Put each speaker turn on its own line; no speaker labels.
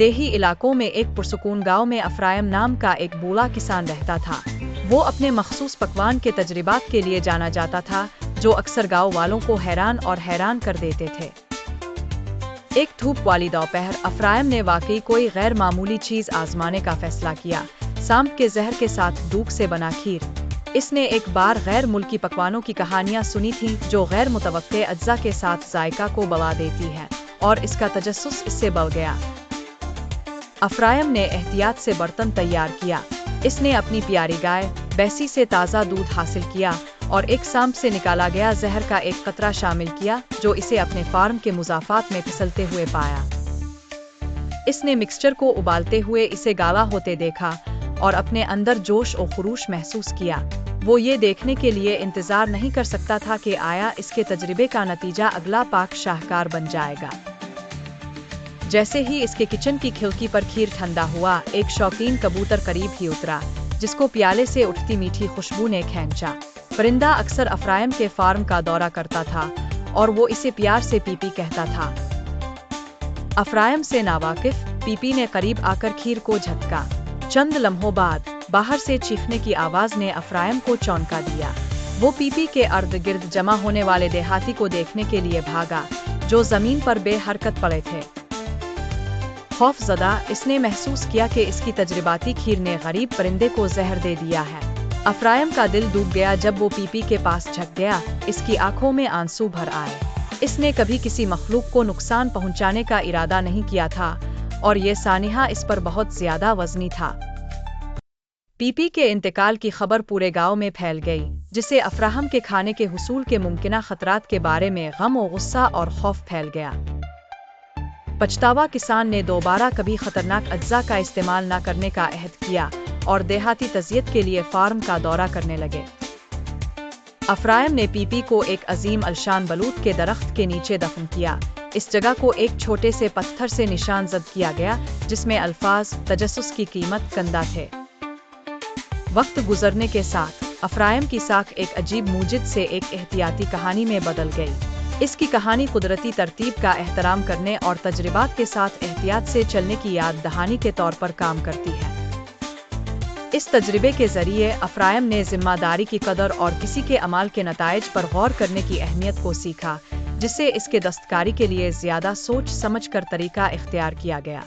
دیہی علاقوں میں ایک پرسکون گاؤں میں افرایم نام کا ایک بوڑھا کسان رہتا تھا۔ وہ اپنے مخصوص پکوان کے تجربات کے لیے جانا جاتا تھا، جو اکثر گاؤں والوں کو حیران کر دیتے تھے۔ ایک دھوپ والی دوپہر افرایم نے واقعی کوئی غیر معمولی چیز آزمانے کا فیصلہ کیا، سانپ کے زہر کے ساتھ دوک سے بنا کھیر۔ اس نے ایک بار غیر ملکی پکوانوں کی کہانیاں سنی تھیں جو غیر متوقع اجزاء کے ساتھ ذائقہ کو بڑھا دیتی ہے، اور اس کا تجسس اس سے بڑھ گیا۔ افرایم نے احتیاط سے برتن تیار کیا۔ اس نے اپنی پیاری گائے بیسی سے تازہ دودھ حاصل کیا اور ایک سانپ سے نکالا گیا زہر کا ایک قطرہ شامل کیا، جو اسے اپنے فارم کے مضافات میں پھسلتے ہوئے پایا۔ اس نے مکسچر کو ابالتے ہوئے اسے گالا ہوتے دیکھا اور اپنے اندر جوش و خروش محسوس کیا۔ وہ یہ دیکھنے کے لیے انتظار نہیں کر سکتا تھا کہ آیا اس کے تجربے کا نتیجہ اگلا پاک شاہکار بن جائے گا۔ جیسے ہی اس کے کچن کی کھڑکی پر کھیر ٹھنڈا ہوا، ایک شوقین کبوتر قریب ہی اترا، جس کو پیالے سے اٹھتی میٹھی خوشبو نے کھینچا۔ پرندہ اکثر افرایم کے فارم کا دورہ کرتا تھا اور وہ اسے پیار سے پی پی کہتا تھا۔ افرایم سے ناواقف پی نے قریب آ کر کھیر کو جھٹکا۔ چند لمحوں بعد باہر سے چیخنے کی آواز نے افرایم کو چونکا دیا۔ وہ پی کے ارد گرد جمع ہونے والے دیہاتی کو دیکھنے کے لیے بھاگا، جو زمین پر بے حرکت پڑے تھے۔ خوف زدہ اس نے محسوس کیا کہ اس کی تجرباتی کھیر نے غریب پرندے کو زہر دے دیا ہے۔ افرایم کا دل ڈوب گیا جب وہ پی کے پاس جھک گیا۔ اس کی آنکھوں میں آنسو بھر آئے۔ اس نے کبھی کسی مخلوق کو نقصان پہنچانے کا ارادہ نہیں کیا تھا، اور یہ سانحہ اس پر بہت زیادہ وزنی تھا۔ پی کے انتقال کی خبر پورے گاؤں میں پھیل گئی، جسے افرایم کے کھانے کے حصول کے ممکنہ خطرات کے بارے میں غم و غصہ اور خوف پھیل گیا۔ پچھتاوا کسان نے دوبارہ کبھی خطرناک اجزاء کا استعمال نہ کرنے کا عہد کیا اور دیہاتی تزئین کے لیے فارم کا دورہ کرنے لگے۔ افرایم نے پی کو ایک عظیم الشان بلوط کے درخت کے نیچے دفن کیا۔ اس جگہ کو ایک چھوٹے سے پتھر سے نشان زد کیا گیا، جس میں الفاظ تجسس کی قیمت کندہ تھے۔ وقت گزرنے کے ساتھ افرایم کی ساکھ ایک عجیب موجد سے ایک احتیاطی کہانی میں بدل گئی۔ اس کی کہانی قدرتی ترتیب کا احترام کرنے اور تجربات کے ساتھ احتیاط سے چلنے کی یاد دہانی کے طور پر کام کرتی ہے۔ اس تجربے کے ذریعے افرایم نے ذمہ داری کی قدر اور کسی کے اعمال کے نتائج پر غور کرنے کی اہمیت کو سیکھا، جس سے اس کے دستکاری کے لیے زیادہ سوچ سمجھ کر طریقہ اختیار کیا گیا۔